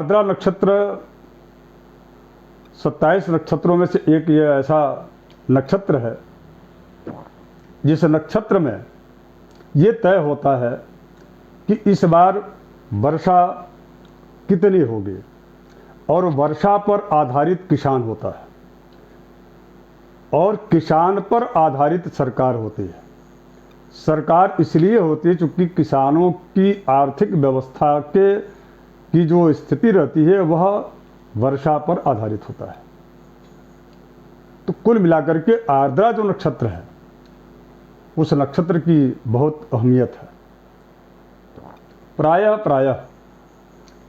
आर्द्रा नक्षत्र 27 नक्षत्रों में से एक ये ऐसा नक्षत्र है जिस नक्षत्र में ये तय होता है कि इस बार वर्षा कितनी होगी, और वर्षा पर आधारित किसान होता है और किसान पर आधारित सरकार होती है। सरकार इसलिए होती है क्योंकि किसानों की आर्थिक व्यवस्था की जो स्थिति रहती है वह वर्षा पर आधारित होता है। तो कुल मिलाकर के आर्द्रा जो नक्षत्र है उस नक्षत्र की बहुत अहमियत है। प्रायः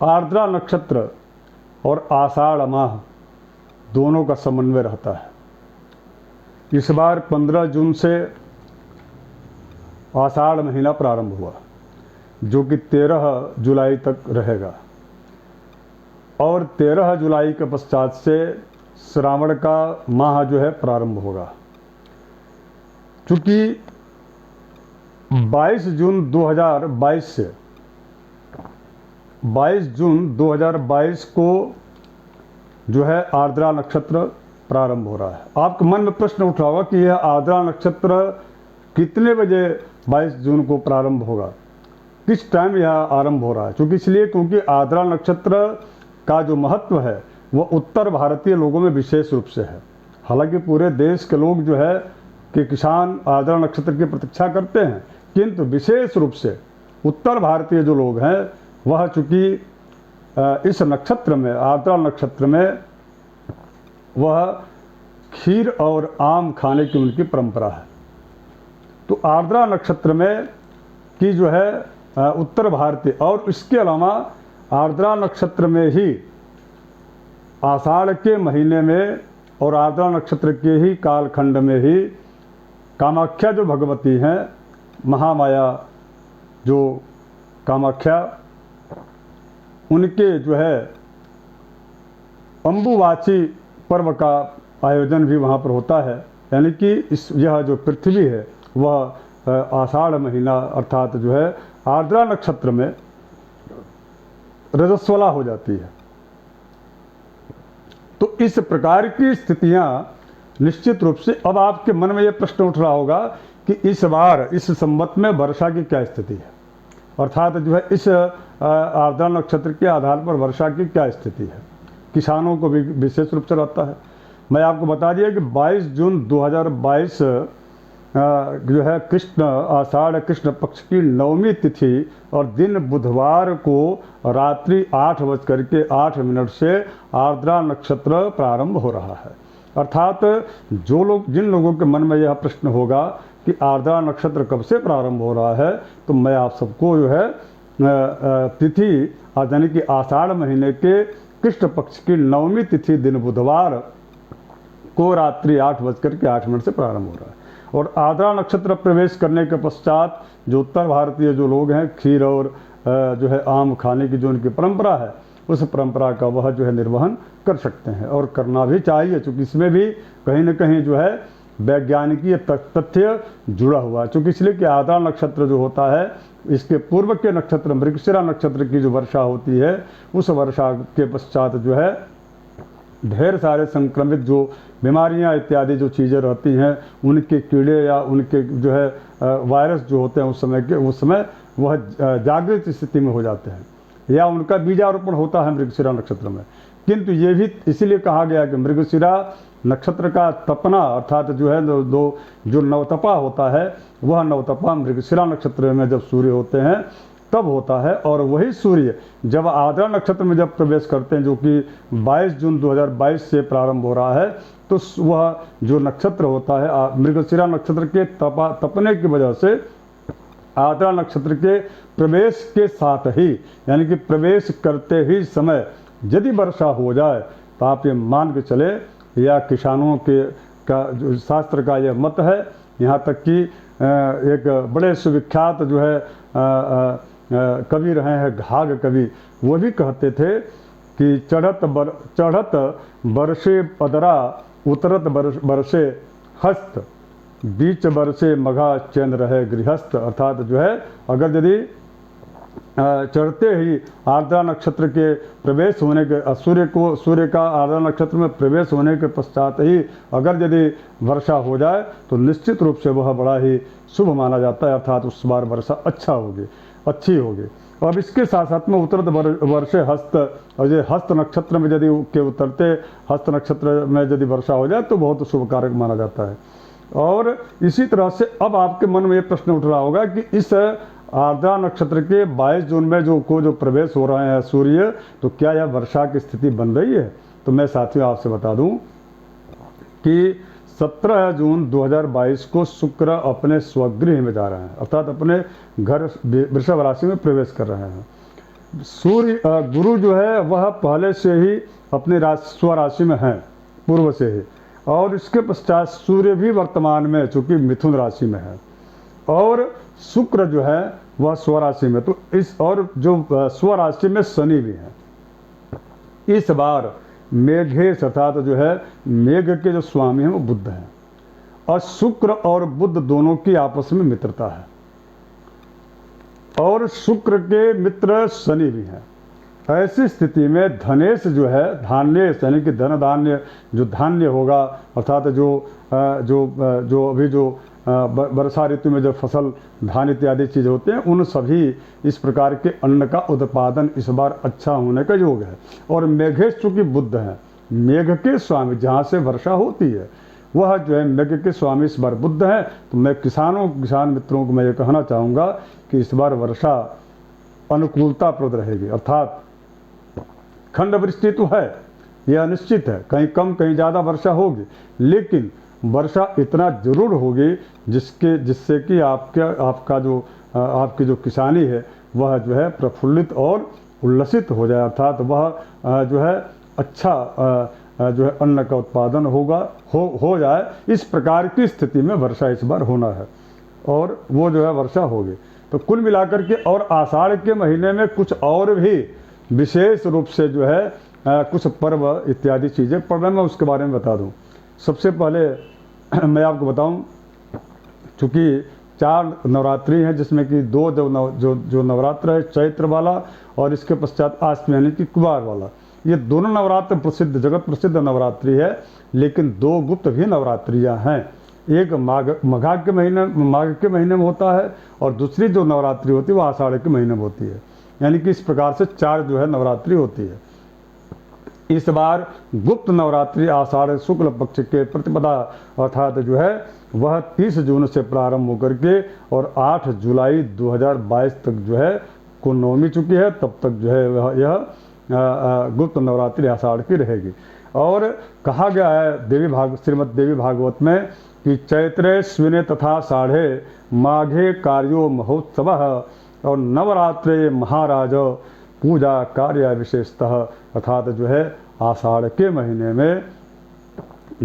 आर्द्रा नक्षत्र और आषाढ़ माह दोनों का समन्वय रहता है। इस बार 15 जून से आषाढ़ महीना प्रारंभ हुआ जो कि 13 जुलाई तक रहेगा, और 13 जुलाई के पश्चात से श्रावण का माह जो है प्रारंभ होगा। चूँकि 22 जून 2022 को जो है आर्द्रा नक्षत्र प्रारंभ हो रहा है। आपके मन में प्रश्न उठा होगा कि यह आर्द्रा नक्षत्र कितने बजे 22 जून को प्रारंभ होगा, किस टाइम यह आरंभ हो रहा है। क्योंकि आर्द्रा नक्षत्र का जो महत्व है वह उत्तर भारतीय लोगों में विशेष रूप से है। हालांकि पूरे देश के लोग जो है कि किसान आर्द्रा नक्षत्र की प्रतीक्षा करते हैं, किंतु विशेष रूप से उत्तर भारतीय जो लोग हैं वह चूँकि इस नक्षत्र में, आर्द्रा नक्षत्र में, वह खीर और आम खाने की उनकी परंपरा है। तो आर्द्रा नक्षत्र में की जो है उत्तर भारतीय, और इसके अलावा आर्द्रा नक्षत्र में ही आषाढ़ के महीने में और आर्द्रा नक्षत्र के ही कालखंड में ही कामाख्या जो भगवती हैं, महामाया जो कामाख्या, उनके जो है अम्बुवाची पर्व का आयोजन भी वहाँ पर होता है। यानी कि यह जो पृथ्वी है वह आषाढ़ महीना अर्थात जो है आर्द्रा नक्षत्र में रजस्वला हो जाती है। तो इस प्रकार की स्थितियां निश्चित रूप से, अब आपके मन में यह प्रश्न उठ रहा होगा कि इस बार इस संवत में वर्षा की क्या स्थिति है, अर्थात जो है इस आर्द्रा नक्षत्र के आधार पर वर्षा की क्या स्थिति है। किसानों को भी विशेष रूप से रहता है। मैं आपको बता दिया कि 22 जून 2022 जो है आषाढ़ कृष्ण पक्ष की नवमी तिथि और दिन बुधवार को रात्रि 8:08 से आर्द्रा नक्षत्र प्रारंभ हो रहा है। अर्थात जिन लोगों के मन में यह प्रश्न होगा कि आर्द्रा नक्षत्र कब से प्रारंभ हो रहा है, तो मैं आप सबको जो है तिथि यानी कि आषाढ़ महीने के कृष्ण पक्ष की नवमी तिथि दिन बुधवार को रात्रि 8:08 से प्रारंभ हो रहा है। और आर्द्रा नक्षत्र प्रवेश करने के पश्चात जो उत्तर भारतीय जो लोग हैं, खीर और जो है आम खाने की जो उनकी परंपरा है, उस परंपरा का वह जो है निर्वहन कर सकते हैं और करना भी चाहिए, क्योंकि इसमें भी कहीं न कहीं जो है वैज्ञानिकीय तथ्य जुड़ा हुआ है। क्योंकि इसलिए कि आर्द्रा नक्षत्र जो होता है, इसके पूर्व के नक्षत्र मृगशिरा नक्षत्र की जो वर्षा होती है, उस वर्षा के पश्चात जो है ढेर सारे संक्रमित जो बीमारियां इत्यादि जो चीज़ें रहती हैं, उनके कीड़े या उनके जो है वायरस जो होते हैं उस समय वह जागृत स्थिति में हो जाते हैं, या उनका बीजारोपण होता है मृगशिरा नक्षत्र में। किंतु ये भी इसीलिए कहा गया कि मृगशिरा नक्षत्र का तपना अर्थात जो है जो नवतपा होता है, वह नवतपा मृगशिरा नक्षत्र में जब सूर्य होते हैं तब होता है। और वही सूर्य जब आर्द्रा नक्षत्र में जब प्रवेश करते हैं, जो कि 22 जून 2022 से प्रारंभ हो रहा है, तो वह जो नक्षत्र होता है मृगशिरा नक्षत्र के तपने की वजह से आर्द्रा नक्षत्र के प्रवेश के साथ ही, यानी कि प्रवेश करते ही समय यदि वर्षा हो जाए तो आप ये मान के चले, या किसानों का जो शास्त्र का यह मत है, यहाँ तक कि एक बड़े सुविख्यात जो है कवि रहे हैं घाघ कवि, वो भी कहते थे कि चढ़त बरसे पदरा उतरत बरसे हस्त बीच बरसे मघा चैन रहे गृहस्थ। अर्थात जो है अगर यदि चढ़ते ही आर्द्रा नक्षत्र के प्रवेश होने के सूर्य का आर्द्रा नक्षत्र में प्रवेश होने के पश्चात ही अगर यदि वर्षा हो जाए तो निश्चित रूप से वह बड़ा ही शुभ माना जाता है, अर्थात उस बार वर्षा अच्छी होगी। अब इसके साथ साथ में उत्तरत वर्षे हस्त, और ये हस्त नक्षत्र में यदि के उतरते हस्त नक्षत्र में यदि वर्षा हो जाए तो बहुत शुभ कारक माना जाता है। और इसी तरह से अब आपके मन में ये प्रश्न उठ रहा होगा कि इस आर्द्रा नक्षत्र के 22 जून में जो प्रवेश हो रहे हैं सूर्य, तो क्या यह वर्षा की स्थिति बन रही है? तो मैं साथियों आपसे बता दूं कि 17 जून 2022 को शुक्र अपने स्वगृह में जा रहे हैं, अर्थात अपने घर वृषभ राशि में प्रवेश कर रहे हैं। गुरु जो है वह पहले से ही अपने स्वराशि में है, पूर्व से ही, और इसके पश्चात सूर्य भी वर्तमान में चूंकि मिथुन राशि में है, और शुक्र जो है वह स्वराशि में, तो इस और जो स्वराशि में शनि भी है। इस बार मेघेश अर्थात जो है मेघ के जो स्वामी हैं वो बुध हैं, और शुक्र और बुध दोनों की आपस में मित्रता है, और शुक्र के मित्र शनि भी हैं। ऐसी स्थिति में धनेश जो है धान्य यानी कि धन धान्य जो धान्य होगा, अर्थात जो अभी जो वर्षा ऋतु में जो फसल धान इत्यादि चीज़ होते हैं, उन सभी इस प्रकार के अन्न का उत्पादन इस बार अच्छा होने का योग है। और मेघेश चूँकि बुध हैं, मेघ के स्वामी जहाँ से वर्षा होती है वह जो है मेघ के स्वामी इस बार बुध हैं। तो मैं किसान मित्रों को मैं ये कहना चाहूँगा कि इस बार वर्षा अनुकूलताप्रद रहेगी, अर्थात खंड वृष्टि तो है, यह निश्चित है, कहीं कम कहीं ज़्यादा वर्षा होगी, लेकिन वर्षा इतना जरूर होगी जिससे कि आपकी जो किसानी है वह जो है प्रफुल्लित और उल्लसित हो जाए, अर्थात वह जो है अच्छा जो है अन्न का उत्पादन हो जाए। इस प्रकार की स्थिति में वर्षा इस बार होना है, और वो जो है वर्षा होगी। तो कुल मिलाकर के और आषाढ़ के महीने में कुछ और भी विशेष रूप से जो है कुछ पर्व इत्यादि चीज़ें पड़ रहे हैं, मैं उसके बारे में बता दूं। सबसे पहले मैं आपको बताऊं, चूँकि 4 नवरात्रि हैं, जिसमें कि 2 जो नवरात्र है चैत्र वाला, और इसके पश्चात आश्विन यानी कि कुवार वाला। ये दोनों नवरात्र जगत प्रसिद्ध नवरात्रि है, लेकिन 2 गुप्त भी नवरात्रियाँ हैं। एक माघ के महीने में होता है, और दूसरी जो नवरात्रि होती है वो आषाढ़ के महीने में होती है। यानी कि इस प्रकार से 4 जो है नवरात्रि होती है। इस बार गुप्त नवरात्रि आषाढ़ शुक्ल पक्ष के प्रतिपदा अर्थात जो है वह 30 जून से प्रारंभ होकर के और 8 जुलाई 2022 तक जो है को नवमी चुकी है, तब तक जो है यह गुप्त नवरात्रि आषाढ़ की रहेगी। और कहा गया है श्रीमद् देवी भागवत में कि चैत्रे स्विने तथा साढ़े माघे कार्यो महोत्सवः और नवरात्रे महाराज पूजा कार्य विशेषतः, अर्थात जो है आषाढ़ के महीने में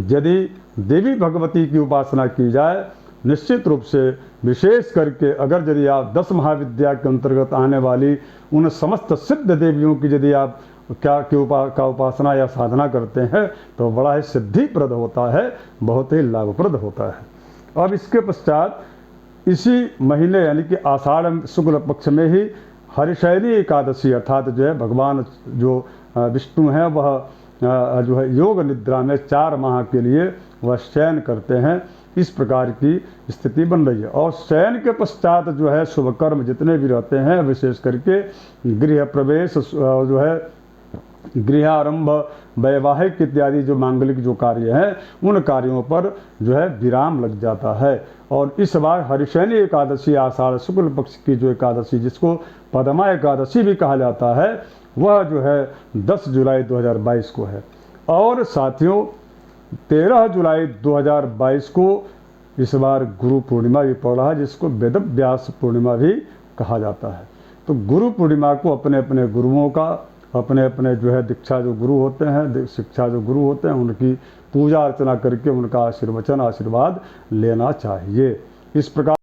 यदि देवी भगवती की उपासना की जाए, निश्चित रूप से विशेष करके अगर यदि आप 10 महाविद्या के अंतर्गत आने वाली उन समस्त सिद्ध देवियों की यदि आप का उपासना या साधना करते हैं तो बड़ा ही सिद्धिप्रद होता है, बहुत ही लाभप्रद होता है। अब इसके पश्चात इसी महीने यानी कि आषाढ़ शुक्ल पक्ष में ही हरिशयनी एकादशी, अर्थात जो है भगवान जो विष्णु हैं वह जो है योग निद्रा में 4 माह के लिए वह शयन करते हैं। इस प्रकार की स्थिति बन रही है। और शयन के पश्चात जो है शुभ कर्म जितने भी रहते हैं, विशेष करके गृह प्रवेश जो है गृहारंभ वैवाहिक इत्यादि जो मांगलिक जो कार्य हैं उन कार्यों पर जो है विराम लग जाता है। और इस बार हरिशयनी एकादशी आषाढ़ शुक्ल पक्ष की जो एकादशी जिसको पदमा एकादशी भी कहा जाता है वह जो है 10 जुलाई 2022 को है। और साथियों 13 जुलाई 2022 को इस बार गुरु पूर्णिमा भी पड़ रहा है, जिसको वेदव्यास पूर्णिमा भी कहा जाता है। तो गुरु पूर्णिमा को अपने अपने गुरुओं का अपने अपने जो है दीक्षा जो गुरु होते हैं, शिक्षा जो गुरु होते हैं, उनकी पूजा अर्चना करके उनका आशीर्वाद लेना चाहिए। इस प्रकार